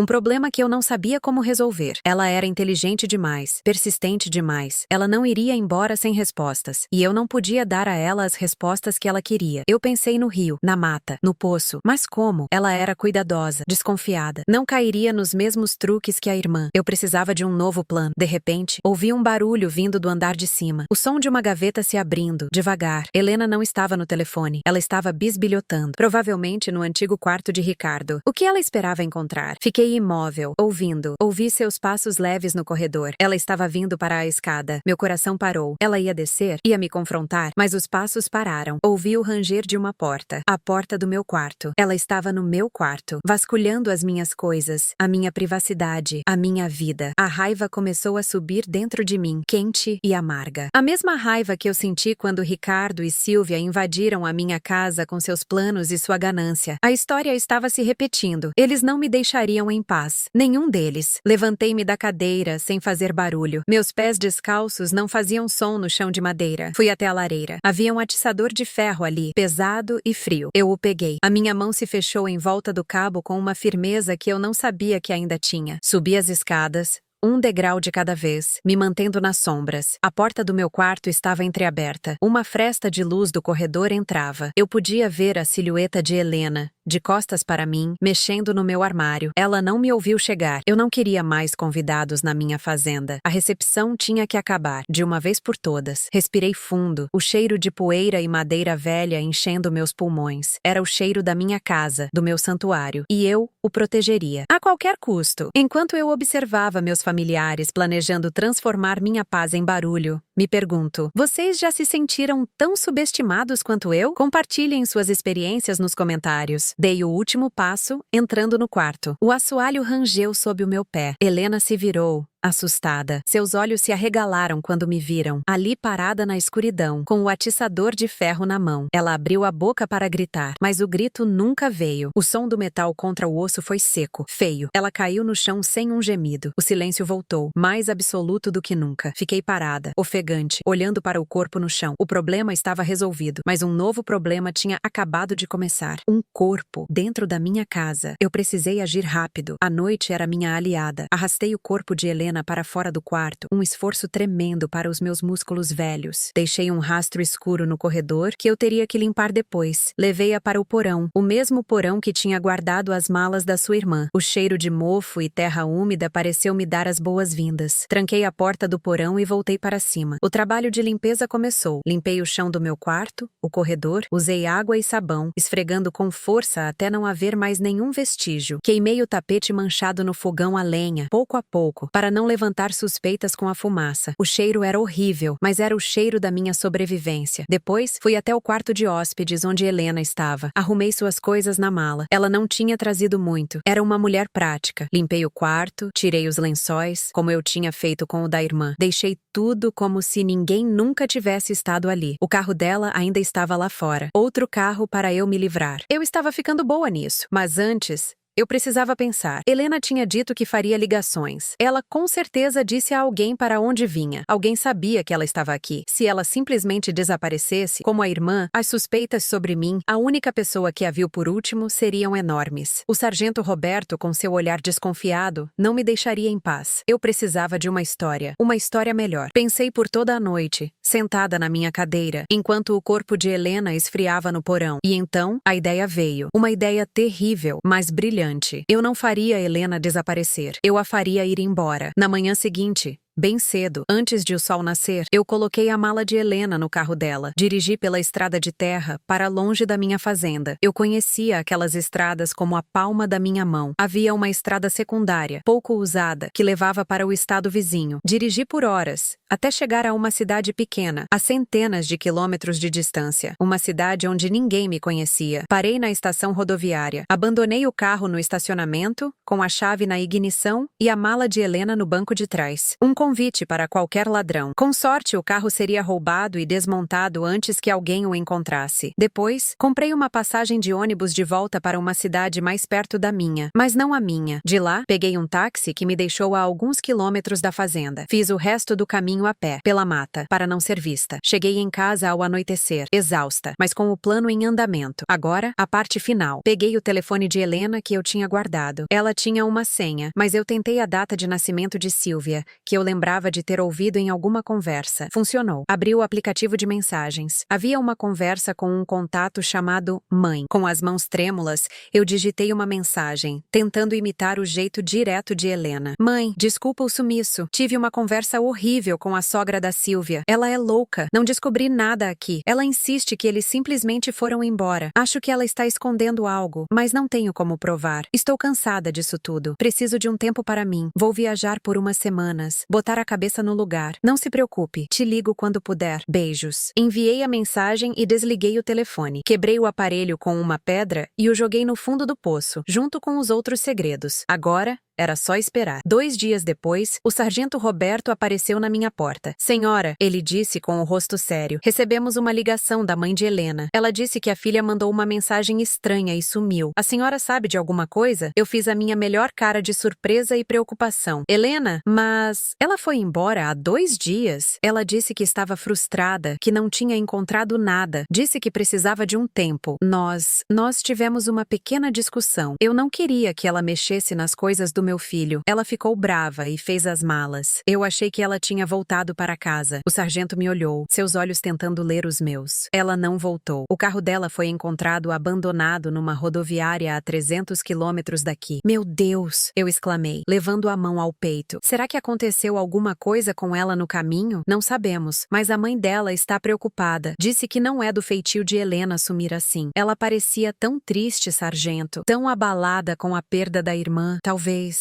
que eu não sabia como resolver. Ela era inteligente demais, persistente demais. Ela não iria embora sem respostas, e eu não podia dar a ela as respostas que ela queria. Eu pensei no rio, na mata, no poço, mas como? Ela era cuidadosa, desconfiada. Não cairia nos mesmos truques que a irmã. Eu precisava de um novo plano. De repente, ouvi um barulho vindo do andar de cima. O som de uma gaveta se abrindo, devagar. Helena não estava no telefone. Ela estava bisbilhotando, provavelmente no antigo quarto de Ricardo. O que ela esperava encontrar? Fiquei imóvel, ouvindo. Ouvi seus passos leves no corredor. Ela estava vindo para a escada. Meu coração parou. Ela ia descer? Ia me confrontar? Mas os passos pararam. Ouvi o ranger de uma porta. A porta do meu quarto. Ela estava no meu quarto, vasculhando as minhas coisas, a minha privacidade, a minha vida. A raiva começou a subir dentro de mim, quente e amarga. A mesma raiva que eu senti quando Ricardo e Silvia invadiram a minha casa com seus planos e sua ganância. A história estava se repetindo. Eles não me deixariam em paz. Nenhum deles. Levantei-me da cadeira, sem fazer barulho. Meus pés descalços não faziam som no chão de madeira. Fui até a lareira. Havia um atiçador de ferro ali, pesado e frio. Eu o peguei. A minha mão se fechou em volta do cabo com uma firmeza que eu não sabia que ainda tinha. Subi as escadas, um degrau de cada vez, me mantendo nas sombras. A porta do meu quarto estava entreaberta. Uma fresta de luz do corredor entrava. Eu podia ver a silhueta de Helena, de costas para mim, mexendo no meu armário. Ela não me ouviu chegar. Eu não queria mais convidados na minha fazenda. A recepção tinha que acabar, de uma vez por todas. Respirei fundo, o cheiro de poeira e madeira velha enchendo meus pulmões. Era o cheiro da minha casa, do meu santuário, e eu o protegeria. A qualquer custo. Enquanto eu observava meus familiares planejando transformar minha paz em barulho, me pergunto, vocês já se sentiram tão subestimados quanto eu? Compartilhem suas experiências nos comentários. Dei o último passo, entrando no quarto. O assoalho rangeu sob o meu pé. Helena se virou, assustada. Seus olhos se arregalaram quando me viram, ali parada na escuridão, com o atiçador de ferro na mão. Ela abriu a boca para gritar, mas o grito nunca veio. O som do metal contra o osso foi seco, feio. Ela caiu no chão sem um gemido. O silêncio voltou, mais absoluto do que nunca. Fiquei parada, ofegante, olhando para o corpo no chão. O problema estava resolvido, mas um novo problema tinha acabado de começar. Um corpo dentro da minha casa. Eu precisei agir rápido. A noite era minha aliada. Arrastei o corpo de Helena para fora do quarto, um esforço tremendo para os meus músculos velhos. Deixei um rastro escuro no corredor que eu teria que limpar depois. Levei-a para o porão, o mesmo porão que tinha guardado as malas da sua irmã. O cheiro de mofo e terra úmida pareceu me dar as boas-vindas. Tranquei a porta do porão e voltei para cima. O trabalho de limpeza começou. Limpei o chão do meu quarto, o corredor, usei água e sabão, esfregando com força até não haver mais nenhum vestígio. Queimei o tapete manchado no fogão a lenha, pouco a pouco, para não levantar suspeitas com a fumaça. O cheiro era horrível, mas era o cheiro da minha sobrevivência. Depois, fui até o quarto de hóspedes onde Helena estava. Arrumei suas coisas na mala. Ela não tinha trazido muito. Era uma mulher prática. Limpei o quarto, tirei os lençóis, como eu tinha feito com o da irmã. Deixei tudo como se ninguém nunca tivesse estado ali. O carro dela ainda estava lá fora. Outro carro para eu me livrar. Eu estava ficando boa nisso, mas antes eu precisava pensar. Helena tinha dito que faria ligações. Ela com certeza disse a alguém para onde vinha. Alguém sabia que ela estava aqui. Se ela simplesmente desaparecesse, como a irmã, as suspeitas sobre mim, a única pessoa que a viu por último, seriam enormes. O sargento Roberto, com seu olhar desconfiado, não me deixaria em paz. Eu precisava de uma história melhor. Pensei por toda a noite, sentada na minha cadeira, enquanto o corpo de Helena esfriava no porão. E então, a ideia veio. Uma ideia terrível, mas brilhante. Eu não faria Helena desaparecer. Eu a faria ir embora. Na manhã seguinte, bem cedo, antes de o sol nascer, eu coloquei a mala de Helena no carro dela. Dirigi pela estrada de terra para longe da minha fazenda. Eu conhecia aquelas estradas como a palma da minha mão. Havia uma estrada secundária, pouco usada, que levava para o estado vizinho. Dirigi por horas, até chegar a uma cidade pequena, a centenas de quilômetros de distância. Uma cidade onde ninguém me conhecia. Parei na estação rodoviária. Abandonei o carro no estacionamento, com a chave na ignição e a mala de Helena no banco de trás. Um convite para qualquer ladrão. Com sorte, o carro seria roubado e desmontado antes que alguém o encontrasse. Depois, comprei uma passagem de ônibus de volta para uma cidade mais perto da minha, mas não a minha. De lá, peguei um táxi que me deixou a alguns quilômetros da fazenda. Fiz o resto do caminho a pé, pela mata, para não ser vista. Cheguei em casa ao anoitecer, exausta, mas com o plano em andamento. Agora, a parte final. Peguei o telefone de Helena que eu tinha guardado. Ela tinha uma senha, mas eu tentei a data de nascimento de Sylvia, que eu lembrava de ter ouvido em alguma conversa. Funcionou. Abri o aplicativo de mensagens. Havia uma conversa com um contato chamado Mãe. Com as mãos trêmulas, eu digitei uma mensagem, tentando imitar o jeito direto de Helena. Mãe, desculpa o sumiço. Tive uma conversa horrível com a sogra da Sylvia. Ela é louca. Não descobri nada aqui. Ela insiste que eles simplesmente foram embora. Acho que ela está escondendo algo, mas não tenho como provar. Estou cansada disso tudo. Preciso de um tempo para mim. Vou viajar por umas semanas. Botar a cabeça no lugar. Não se preocupe. Te ligo quando puder. Beijos. Enviei a mensagem e desliguei o telefone. Quebrei o aparelho com uma pedra e o joguei no fundo do poço, junto com os outros segredos. Agora, era só esperar. 2 dias depois, o sargento Roberto apareceu na minha porta. Senhora, ele disse com o rosto sério, recebemos uma ligação da mãe de Helena. Ela disse que a filha mandou uma mensagem estranha e sumiu. A senhora sabe de alguma coisa? Eu fiz a minha melhor cara de surpresa e preocupação. Helena? Mas ela foi embora há 2 dias. Ela disse que estava frustrada, que não tinha encontrado nada. Disse que precisava de um tempo. Nós tivemos uma pequena discussão. Eu não queria que ela mexesse nas coisas do meu filho. Ela ficou brava e fez as malas. Eu achei que ela tinha voltado para casa. O sargento me olhou, seus olhos tentando ler os meus. Ela não voltou. O carro dela foi encontrado abandonado numa rodoviária a 300 quilômetros daqui. Meu Deus! Eu exclamei, levando a mão ao peito. Será que aconteceu alguma coisa com ela no caminho? Não sabemos, mas a mãe dela está preocupada. Disse que não é do feitio de Helena sumir assim. Ela parecia tão triste, sargento, tão abalada com a perda da irmã. Talvez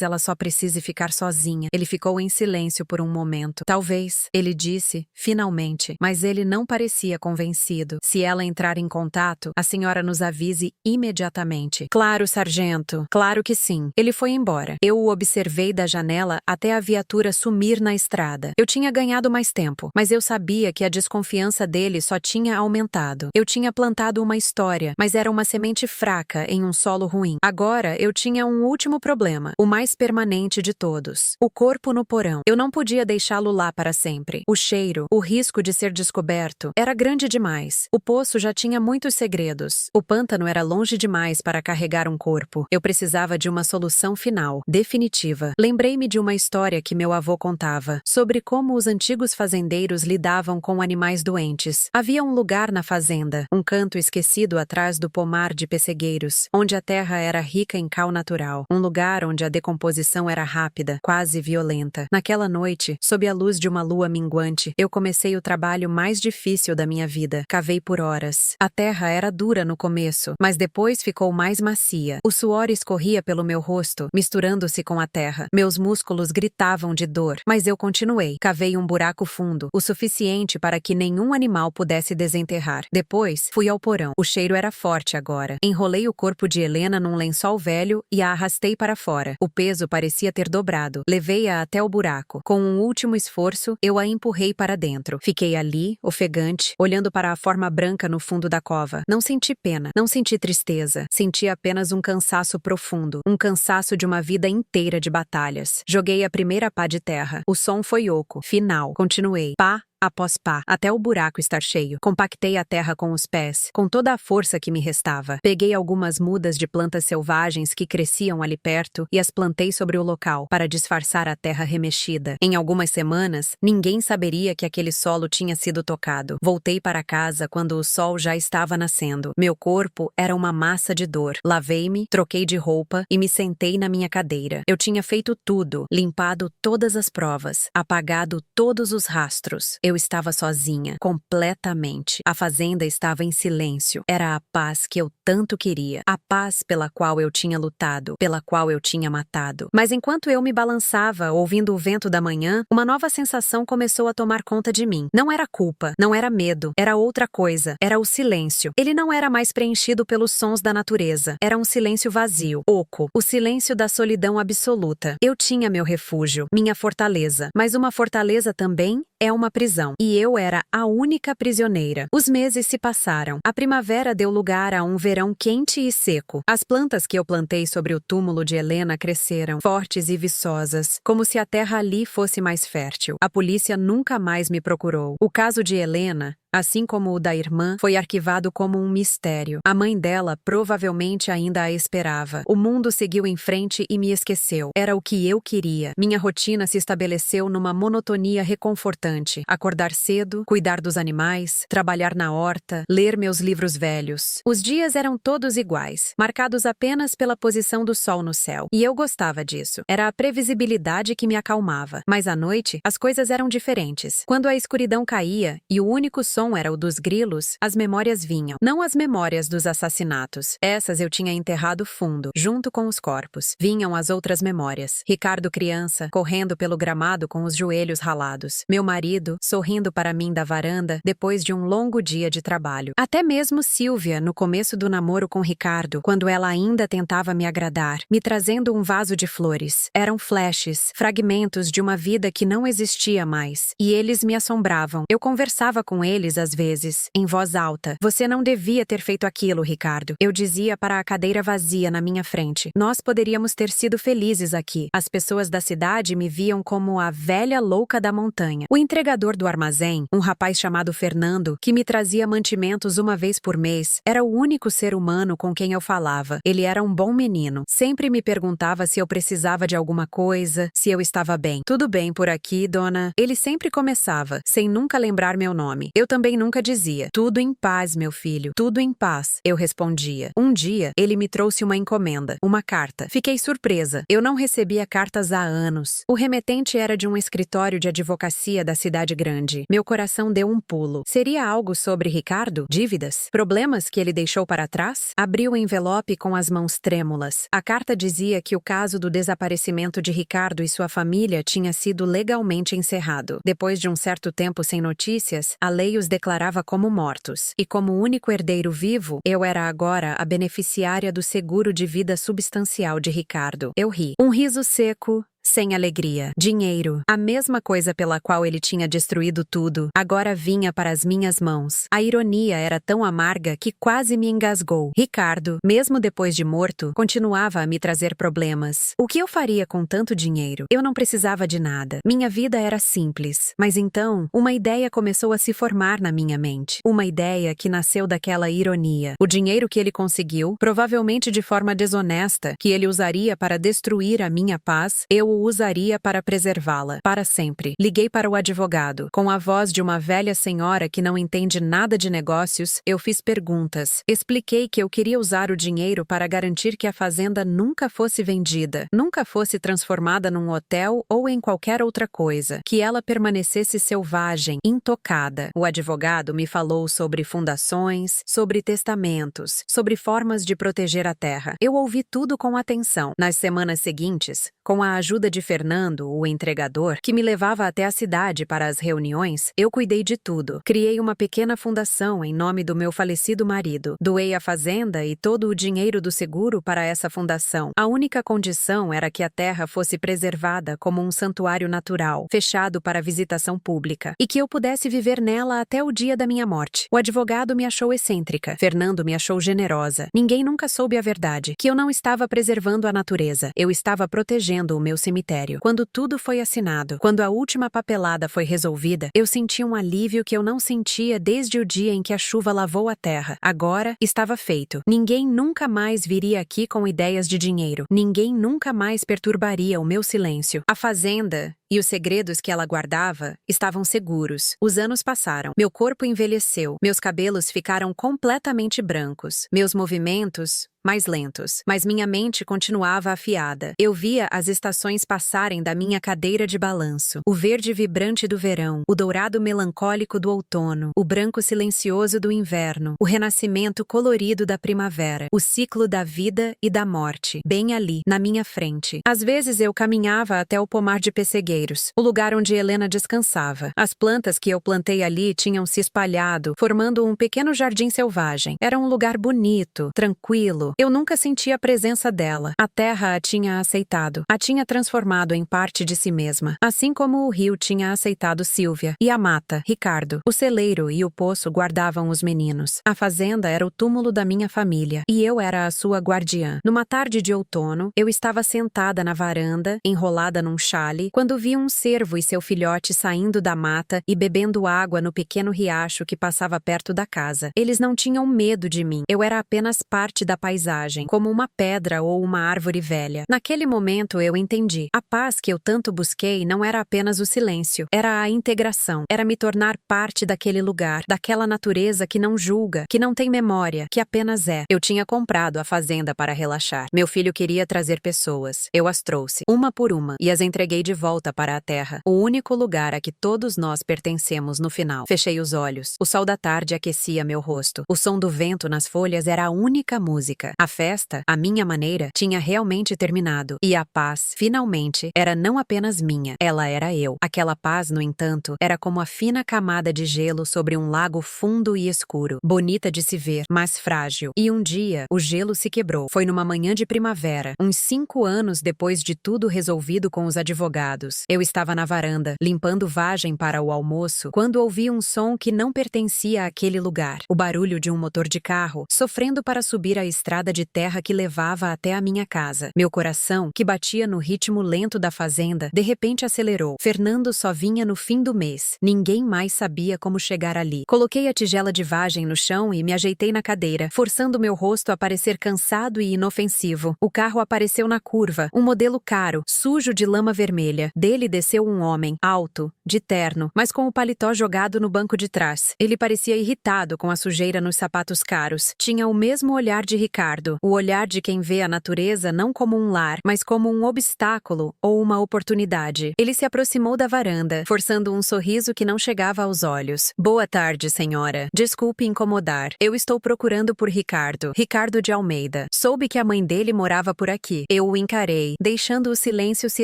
ela só precise ficar sozinha. Ele ficou em silêncio por um momento. Talvez, ele disse, finalmente, mas ele não parecia convencido. Se ela entrar em contato, a senhora nos avise imediatamente. Claro, sargento. Claro que sim. Ele foi embora. Eu o observei da janela até a viatura sumir na estrada. Eu tinha ganhado mais tempo, mas eu sabia que a desconfiança dele só tinha aumentado. Eu tinha plantado uma história, mas era uma semente fraca em um solo ruim. Agora, eu tinha um último problema, o mais permanente de todos. O corpo no porão. Eu não podia deixá-lo lá para sempre. O cheiro, o risco de ser descoberto, era grande demais. O poço já tinha muitos segredos. O pântano era longe demais para carregar um corpo. Eu precisava de uma solução final, definitiva. Lembrei-me de uma história que meu avô contava, sobre como os antigos fazendeiros lidavam com animais doentes. Havia um lugar na fazenda, um canto esquecido atrás do pomar de pessegueiros, onde a terra era rica em cal natural. Um lugar onde a decomposição era rápida, quase violenta. Naquela noite, sob a luz de uma lua minguante, eu comecei o trabalho mais difícil da minha vida. Cavei por horas. A terra era dura no começo, mas depois ficou mais macia. O suor escorria pelo meu rosto, misturando-se com a terra. Meus músculos gritavam de dor, mas eu continuei. Cavei um buraco fundo, o suficiente para que nenhum animal pudesse desenterrar. Depois, fui ao porão. O cheiro era forte agora. Enrolei o corpo de Helena num lençol velho e a arrastei para fora. O peso parecia ter dobrado. Levei-a até o buraco. Com um último esforço, eu a empurrei para dentro. Fiquei ali, ofegante, olhando para a forma branca no fundo da cova. Não senti pena, não senti tristeza. Senti apenas um cansaço profundo. Um cansaço de uma vida inteira de batalhas. Joguei a primeira pá de terra. O som foi oco. Final. Continuei. Pá após pá, até o buraco estar cheio. Compactei a terra com os pés, com toda a força que me restava. Peguei algumas mudas de plantas selvagens que cresciam ali perto e as plantei sobre o local, para disfarçar a terra remexida. Em algumas semanas, ninguém saberia que aquele solo tinha sido tocado. Voltei para casa quando o sol já estava nascendo. Meu corpo era uma massa de dor. Lavei-me, troquei de roupa e me sentei na minha cadeira. Eu tinha feito tudo, limpado todas as provas, apagado todos os rastros. Eu estava sozinha, completamente. A fazenda estava em silêncio. Era a paz que eu tanto queria. A paz pela qual eu tinha lutado, pela qual eu tinha matado. Mas enquanto eu me balançava, ouvindo o vento da manhã, uma nova sensação começou a tomar conta de mim. Não era culpa, não era medo, era outra coisa. Era o silêncio. Ele não era mais preenchido pelos sons da natureza. Era um silêncio vazio, oco, o silêncio da solidão absoluta. Eu tinha meu refúgio, minha fortaleza. Mas uma fortaleza também é uma prisão. E eu era a única prisioneira. Os meses se passaram. A primavera deu lugar a um verão quente e seco. As plantas que eu plantei sobre o túmulo de Helena cresceram, fortes e viçosas, como se a terra ali fosse mais fértil. A polícia nunca mais me procurou. O caso de Helena, assim como o da irmã, foi arquivado como um mistério. A mãe dela provavelmente ainda a esperava. O mundo seguiu em frente e me esqueceu. Era o que eu queria. Minha rotina se estabeleceu numa monotonia reconfortante. Acordar cedo, cuidar dos animais, trabalhar na horta, ler meus livros velhos. Os dias eram todos iguais, marcados apenas pela posição do sol no céu. E eu gostava disso. Era a previsibilidade que me acalmava. Mas à noite, as coisas eram diferentes. Quando a escuridão caía e o único som era o dos grilos, as memórias vinham. Não as memórias dos assassinatos. Essas eu tinha enterrado fundo, junto com os corpos. Vinham as outras memórias. Ricardo criança, correndo pelo gramado com os joelhos ralados. Meu marido, sorrindo para mim da varanda, depois de um longo dia de trabalho. Até mesmo Silvia, no começo do namoro com Ricardo, quando ela ainda tentava me agradar, me trazendo um vaso de flores. Eram flashes, fragmentos de uma vida que não existia mais. E eles me assombravam. Eu conversava com eles às vezes, em voz alta. Você não devia ter feito aquilo, Ricardo. Eu dizia para a cadeira vazia na minha frente. Nós poderíamos ter sido felizes aqui. As pessoas da cidade me viam como a velha louca da montanha. O entregador do armazém, um rapaz chamado Fernando, que me trazia mantimentos uma vez por mês, era o único ser humano com quem eu falava. Ele era um bom menino. Sempre me perguntava se eu precisava de alguma coisa, se eu estava bem. Tudo bem por aqui, dona? Ele sempre começava, sem nunca lembrar meu nome. Eu também nunca dizia. Tudo em paz, meu filho. Tudo em paz. Eu respondia. Um dia, ele me trouxe uma encomenda, uma carta. Fiquei surpresa. Eu não recebia cartas há anos. O remetente era de um escritório de advocacia da cidade grande. Meu coração deu um pulo. Seria algo sobre Ricardo? Dívidas? Problemas que ele deixou para trás? Abri o envelope com as mãos trêmulas. A carta dizia que o caso do desaparecimento de Ricardo e sua família tinha sido legalmente encerrado. Depois de um certo tempo sem notícias, a lei os declarava como mortos. E como único herdeiro vivo, eu era agora a beneficiária do seguro de vida substancial de Ricardo. Eu ri. Um riso seco, sem alegria. Dinheiro, a mesma coisa pela qual ele tinha destruído tudo, agora vinha para as minhas mãos. A ironia era tão amarga que quase me engasgou. Ricardo, mesmo depois de morto, continuava a me trazer problemas. O que eu faria com tanto dinheiro? Eu não precisava de nada. Minha vida era simples. Mas então, uma ideia começou a se formar na minha mente. Uma ideia que nasceu daquela ironia. O dinheiro que ele conseguiu, provavelmente de forma desonesta, que ele usaria para destruir a minha paz, eu o usaria para preservá-la, para sempre. Liguei para o advogado. Com a voz de uma velha senhora que não entende nada de negócios, eu fiz perguntas. Expliquei que eu queria usar o dinheiro para garantir que a fazenda nunca fosse vendida, nunca fosse transformada num hotel ou em qualquer outra coisa, que ela permanecesse selvagem, intocada. O advogado me falou sobre fundações, sobre testamentos, sobre formas de proteger a terra. Eu ouvi tudo com atenção. Nas semanas seguintes, com a ajuda de Fernando, o entregador, que me levava até a cidade para as reuniões, eu cuidei de tudo. Criei uma pequena fundação em nome do meu falecido marido. Doei a fazenda e todo o dinheiro do seguro para essa fundação. A única condição era que a terra fosse preservada como um santuário natural, fechado para visitação pública, e que eu pudesse viver nela até o dia da minha morte. O advogado me achou excêntrica. Fernando me achou generosa. Ninguém nunca soube a verdade, que eu não estava preservando a natureza. Eu estava protegendo o meu cemitério. cemitério. Quando tudo foi assinado, quando a última papelada foi resolvida, eu senti um alívio que eu não sentia desde o dia em que a chuva lavou a terra. Agora, estava feito. Ninguém nunca mais viria aqui com ideias de dinheiro. Ninguém nunca mais perturbaria o meu silêncio. A fazenda e os segredos que ela guardava estavam seguros. Os anos passaram. Meu corpo envelheceu. Meus cabelos ficaram completamente brancos. Meus movimentos mais lentos, mas minha mente continuava afiada. Eu via as estações passarem da minha cadeira de balanço. O verde vibrante do verão, o dourado melancólico do outono, o branco silencioso do inverno, o renascimento colorido da primavera, o ciclo da vida e da morte, bem ali, na minha frente. Às vezes eu caminhava até o pomar de pessegueiros, o lugar onde Helena descansava. As plantas que eu plantei ali tinham se espalhado, formando um pequeno jardim selvagem. Era um lugar bonito, tranquilo. Eu nunca senti a presença dela. A terra a tinha aceitado, a tinha transformado em parte de si mesma, assim como o rio tinha aceitado Silvia, e a mata, Ricardo. O celeiro e o poço guardavam os meninos. A fazenda era o túmulo da minha família, e eu era a sua guardiã. Numa tarde de outono, eu estava sentada na varanda, enrolada num chale, quando vi um cervo e seu filhote saindo da mata e bebendo água no pequeno riacho que passava perto da casa. Eles não tinham medo de mim. Eu era apenas parte da paisagem, como uma pedra ou uma árvore velha. Naquele momento eu entendi. A paz que eu tanto busquei não era apenas o silêncio, era a integração, era me tornar parte daquele lugar, daquela natureza que não julga, que não tem memória, que apenas é. Eu tinha comprado a fazenda para relaxar. Meu filho queria trazer pessoas. Eu as trouxe, uma por uma, e as entreguei de volta para a terra, o único lugar a que todos nós pertencemos no final. Fechei os olhos. O sol da tarde aquecia meu rosto. O som do vento nas folhas era a única música. A festa, à minha maneira, tinha realmente terminado. E a paz, finalmente, era não apenas minha, ela era eu. Aquela paz, no entanto, era como a fina camada de gelo sobre um lago fundo e escuro, bonita de se ver, mas frágil. E um dia, o gelo se quebrou. Foi numa manhã de primavera, uns 5 anos depois de tudo resolvido com os advogados. Eu estava na varanda, limpando vagem para o almoço, quando ouvi um som que não pertencia àquele lugar. O barulho de um motor de carro, sofrendo para subir a estrada de terra que levava até a minha casa. Meu coração, que batia no ritmo lento da fazenda, de repente acelerou. Fernando só vinha no fim do mês. Ninguém mais sabia como chegar ali. Coloquei a tigela de vagem no chão e me ajeitei na cadeira, forçando meu rosto a parecer cansado e inofensivo. O carro apareceu na curva, um modelo caro, sujo de lama vermelha. Dele desceu um homem, alto, de terno, mas com o paletó jogado no banco de trás. Ele parecia irritado com a sujeira nos sapatos caros. Tinha o mesmo olhar de Ricardo, o olhar de quem vê a natureza não como um lar, mas como um obstáculo ou uma oportunidade. Ele se aproximou da varanda, forçando um sorriso que não chegava aos olhos. Boa tarde, senhora. Desculpe incomodar. Eu estou procurando por Ricardo. Ricardo de Almeida. Soube que a mãe dele morava por aqui. Eu o encarei, deixando o silêncio se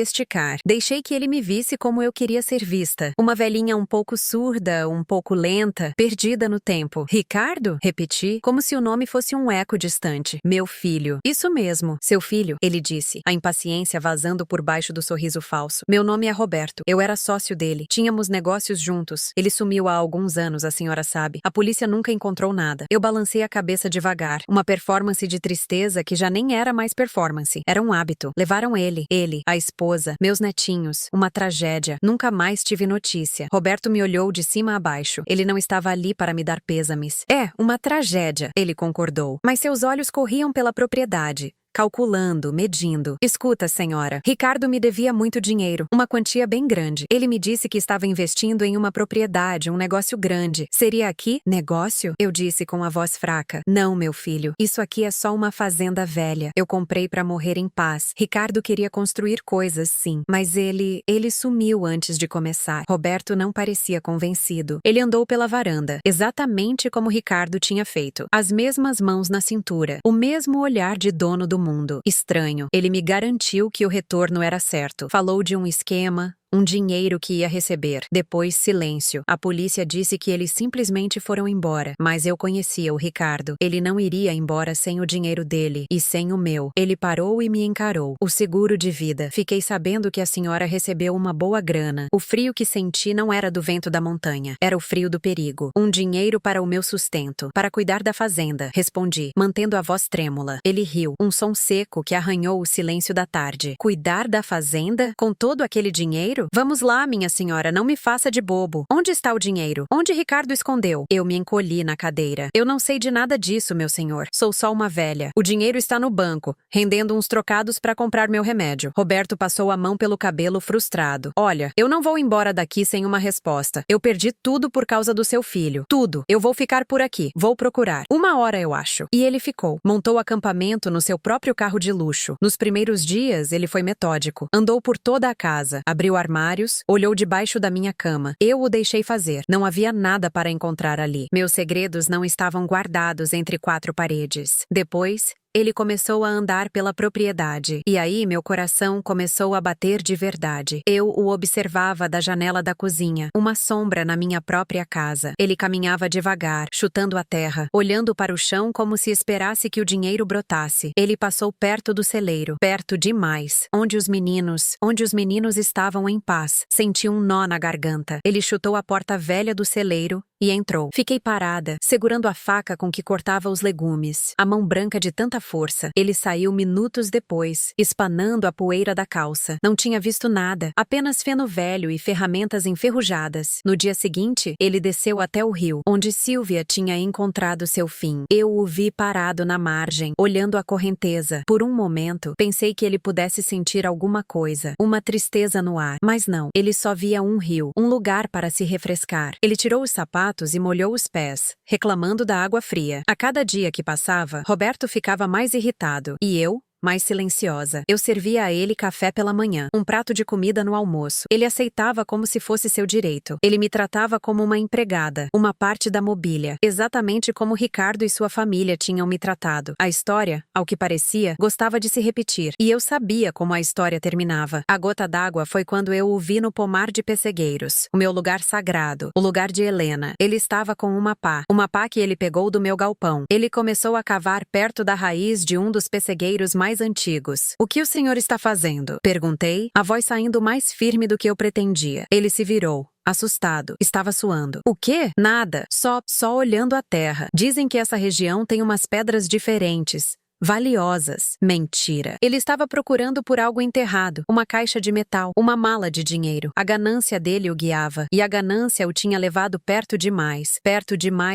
esticar. Deixei que ele me visse como eu queria ser vista. Uma velhinha um pouco surda, um pouco lenta, perdida no tempo. Ricardo? Repeti, como se o nome fosse um eco distante. Meu filho. Isso mesmo, seu filho, ele disse, a impaciência vazando por baixo do sorriso falso. Meu nome é Roberto. Eu era sócio dele. Tínhamos negócios juntos. Ele sumiu há alguns anos, a senhora sabe. A polícia nunca encontrou nada. Eu balancei a cabeça devagar. Uma performance de tristeza que já nem era mais performance. Era um hábito. Levaram ele, a esposa, meus netinhos. Uma tragédia. Nunca mais tive notícia. Roberto me olhou de cima a baixo. Ele não estava ali para me dar pêsames. É, uma tragédia, ele concordou. Mas seus olhos corriam pela propriedade. Calculando, medindo. Escuta, senhora. Ricardo me devia muito dinheiro, uma quantia bem grande. Ele me disse que estava investindo em uma propriedade, um negócio grande. Seria aqui? Negócio? Eu disse com a voz fraca. Não, meu filho. Isso aqui é só uma fazenda velha. Eu comprei para morrer em paz. Ricardo queria construir coisas, sim. Mas ele sumiu antes de começar. Roberto não parecia convencido. Ele andou pela varanda, exatamente como Ricardo tinha feito. As mesmas mãos na cintura. O mesmo olhar de dono do mundo. Estranho. Ele me garantiu que o retorno era certo. Falou de um esquema, Um dinheiro que ia receber. Depois, silêncio. A polícia disse que eles simplesmente foram embora. Mas eu conhecia o Ricardo. Ele não iria embora sem o dinheiro dele e sem o meu. Ele parou e me encarou. O seguro de vida. Fiquei sabendo que a senhora recebeu uma boa grana. O frio que senti não era do vento da montanha. Era o frio do perigo. Um dinheiro para o meu sustento. Para cuidar da fazenda. Respondi, mantendo a voz trêmula. Ele riu. Um som seco que arranhou o silêncio da tarde. Cuidar da fazenda? Com todo aquele dinheiro? Vamos lá, minha senhora, não me faça de bobo. Onde está o dinheiro? Onde Ricardo escondeu? Eu me encolhi na cadeira. Eu não sei de nada disso, meu senhor. Sou só uma velha. O dinheiro está no banco, rendendo uns trocados para comprar meu remédio. Roberto passou a mão pelo cabelo frustrado. Olha, eu não vou embora daqui sem uma resposta. Eu perdi tudo por causa do seu filho. Tudo. Eu vou ficar por aqui. Vou procurar. 1 hora, eu acho. E ele ficou. Montou acampamento no seu próprio carro de luxo. Nos primeiros dias, ele foi metódico. Andou por toda a casa. Abriu armários. Olhou debaixo da minha cama. Eu o deixei fazer. Não havia nada para encontrar ali. Meus segredos não estavam guardados entre 4 paredes. Depois, ele começou a andar pela propriedade, e aí meu coração começou a bater de verdade. Eu o observava da janela da cozinha, uma sombra na minha própria casa. Ele caminhava devagar, chutando a terra, olhando para o chão como se esperasse que o dinheiro brotasse. Ele passou perto do celeiro, perto demais, onde os meninos estavam em paz. Senti um nó na garganta. Ele chutou a porta velha do celeiro e entrou. Fiquei parada, segurando a faca com que cortava os legumes. A mão branca de tanta força. Ele saiu minutos depois, espanando a poeira da calça. Não tinha visto nada, apenas feno velho e ferramentas enferrujadas. No dia seguinte, ele desceu até o rio, onde Silvia tinha encontrado seu fim. Eu o vi parado na margem, olhando a correnteza. Por um momento, pensei que ele pudesse sentir alguma coisa, uma tristeza no ar. Mas não, ele só via um rio, um lugar para se refrescar. Ele tirou os sapatos e molhou os pés, reclamando da água fria. A cada dia que passava, Roberto ficava mais irritado, e eu, mais silenciosa. Eu servia a ele café pela manhã, um prato de comida no almoço. Ele aceitava como se fosse seu direito. Ele me tratava como uma empregada, uma parte da mobília, exatamente como Ricardo e sua família tinham me tratado. A história, ao que parecia, gostava de se repetir, e eu sabia como a história terminava. A gota d'água foi quando eu o vi no pomar de pessegueiros, o meu lugar sagrado, o lugar de Helena. Ele estava com uma pá que ele pegou do meu galpão. Ele começou a cavar perto da raiz de um dos pessegueiros mais antigos. O que o senhor está fazendo? Perguntei, a voz saindo mais firme do que eu pretendia. Ele se virou. Assustado. Estava suando. O quê? Nada. Só olhando a terra. Dizem que essa região tem umas pedras diferentes. Valiosas. Mentira. Ele estava procurando por algo enterrado, uma caixa de metal, uma mala de dinheiro. A ganância dele o guiava, e a ganância o tinha levado perto demais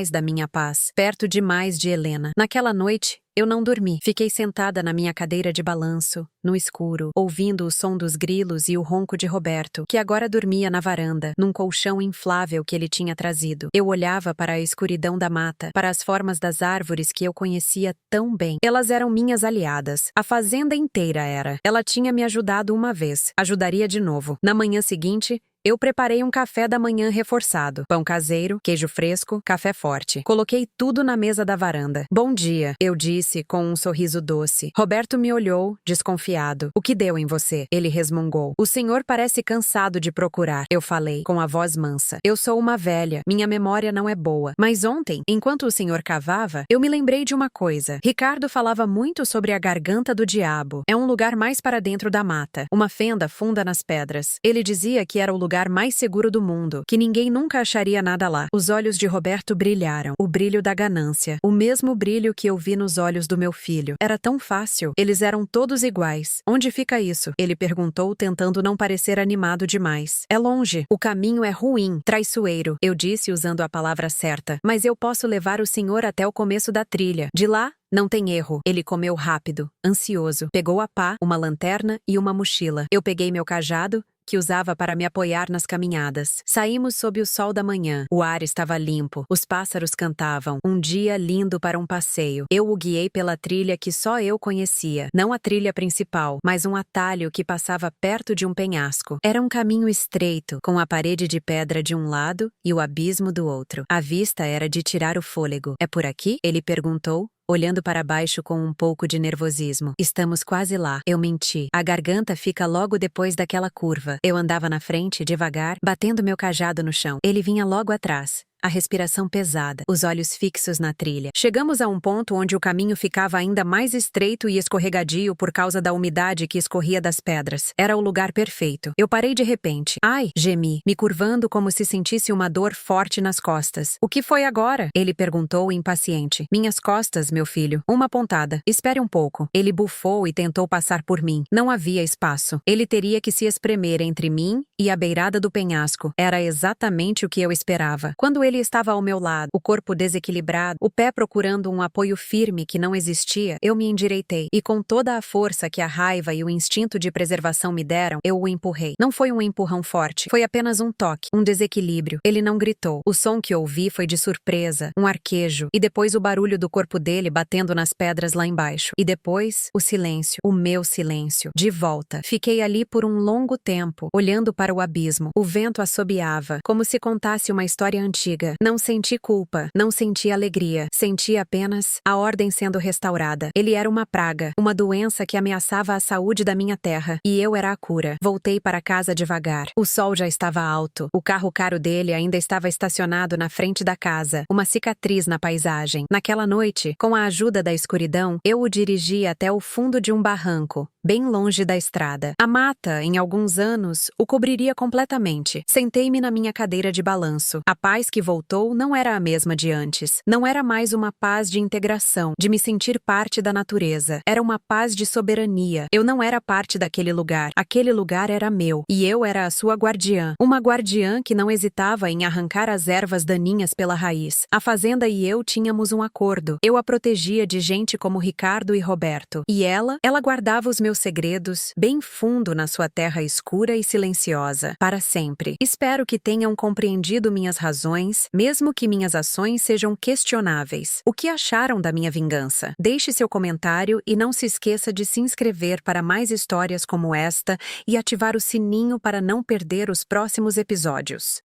da minha paz, perto demais de Helena. Naquela noite, eu não dormi. Fiquei sentada na minha cadeira de balanço, no escuro, ouvindo o som dos grilos e o ronco de Roberto, que agora dormia na varanda, num colchão inflável que ele tinha trazido. Eu olhava para a escuridão da mata, para as formas das árvores que eu conhecia tão bem. Elas eram minhas aliadas. A fazenda inteira era. Ela tinha me ajudado uma vez. Ajudaria de novo. Na manhã seguinte, eu preparei um café da manhã reforçado. Pão caseiro, queijo fresco, café forte. Coloquei tudo na mesa da varanda. Bom dia, eu disse com um sorriso doce. Roberto me olhou, desconfiado. O que deu em você? Ele resmungou. O senhor parece cansado de procurar. Eu falei, com a voz mansa. Eu sou uma velha. Minha memória não é boa. Mas ontem, enquanto o senhor cavava, eu me lembrei de uma coisa. Ricardo falava muito sobre a garganta do diabo. É um lugar mais para dentro da mata. Uma fenda funda nas pedras. Ele dizia que era o lugar mais seguro do mundo, que ninguém nunca acharia nada lá. Os olhos de Roberto brilharam, o brilho da ganância, o mesmo brilho que eu vi nos olhos do meu filho. Era tão fácil, eles eram todos iguais. Onde fica isso? Ele perguntou, tentando não parecer animado demais. É longe, o caminho é ruim, traiçoeiro, eu disse usando a palavra certa, mas eu posso levar o senhor até o começo da trilha. De lá, não tem erro. Ele comeu rápido, ansioso. Pegou a pá, uma lanterna e uma mochila. Eu peguei meu cajado, que usava para me apoiar nas caminhadas. Saímos sob o sol da manhã. O ar estava limpo. Os pássaros cantavam. Um dia lindo para um passeio. Eu o guiei pela trilha que só eu conhecia. Não a trilha principal, mas um atalho que passava perto de um penhasco. Era um caminho estreito, com a parede de pedra de um lado e o abismo do outro. A vista era de tirar o fôlego. É por aqui? Ele perguntou, olhando para baixo com um pouco de nervosismo. Estamos quase lá. Eu menti. A garganta fica logo depois daquela curva. Eu andava na frente, devagar, batendo meu cajado no chão. Ele vinha logo atrás. A respiração pesada, os olhos fixos na trilha. Chegamos a um ponto onde o caminho ficava ainda mais estreito e escorregadio por causa da umidade que escorria das pedras. Era o lugar perfeito. Eu parei de repente. Ai! Gemi, me curvando como se sentisse uma dor forte nas costas. O que foi agora? Ele perguntou impaciente. Minhas costas, meu filho. Uma pontada. Espere um pouco. Ele bufou e tentou passar por mim. Não havia espaço. Ele teria que se espremer entre mim e a beirada do penhasco. Era exatamente o que eu esperava. Quando ele estava ao meu lado, o corpo desequilibrado, o pé procurando um apoio firme que não existia, eu me endireitei e com toda a força que a raiva e o instinto de preservação me deram, eu o empurrei. Não foi um empurrão forte, foi apenas um toque, um desequilíbrio. Ele não gritou. O som que ouvi foi de surpresa, um arquejo, e depois o barulho do corpo dele batendo nas pedras lá embaixo. E depois, o silêncio, o meu silêncio. De volta. Fiquei ali por um longo tempo, olhando para o abismo. O vento assobiava, como se contasse uma história antiga. Não senti culpa, não senti alegria, senti apenas a ordem sendo restaurada. Ele era uma praga, uma doença que ameaçava a saúde da minha terra, e eu era a cura. Voltei para casa devagar. O sol já estava alto, o carro caro dele ainda estava estacionado na frente da casa, uma cicatriz na paisagem. Naquela noite, com a ajuda da escuridão, eu o dirigi até o fundo de um barranco, bem longe da estrada. A mata, em alguns anos, o cobriria completamente. Sentei-me na minha cadeira de balanço. A paz que voltou não era a mesma de antes. Não era mais uma paz de integração, de me sentir parte da natureza. Era uma paz de soberania. Eu não era parte daquele lugar. Aquele lugar era meu. E eu era a sua guardiã. Uma guardiã que não hesitava em arrancar as ervas daninhas pela raiz. A fazenda e eu tínhamos um acordo. Eu a protegia de gente como Ricardo e Roberto. E ela guardava os meus segredos bem fundo na sua terra escura e silenciosa. Para sempre. Espero que tenham compreendido minhas razões, mesmo que minhas ações sejam questionáveis. O que acharam da minha vingança? Deixe seu comentário e não se esqueça de se inscrever para mais histórias como esta e ativar o sininho para não perder os próximos episódios.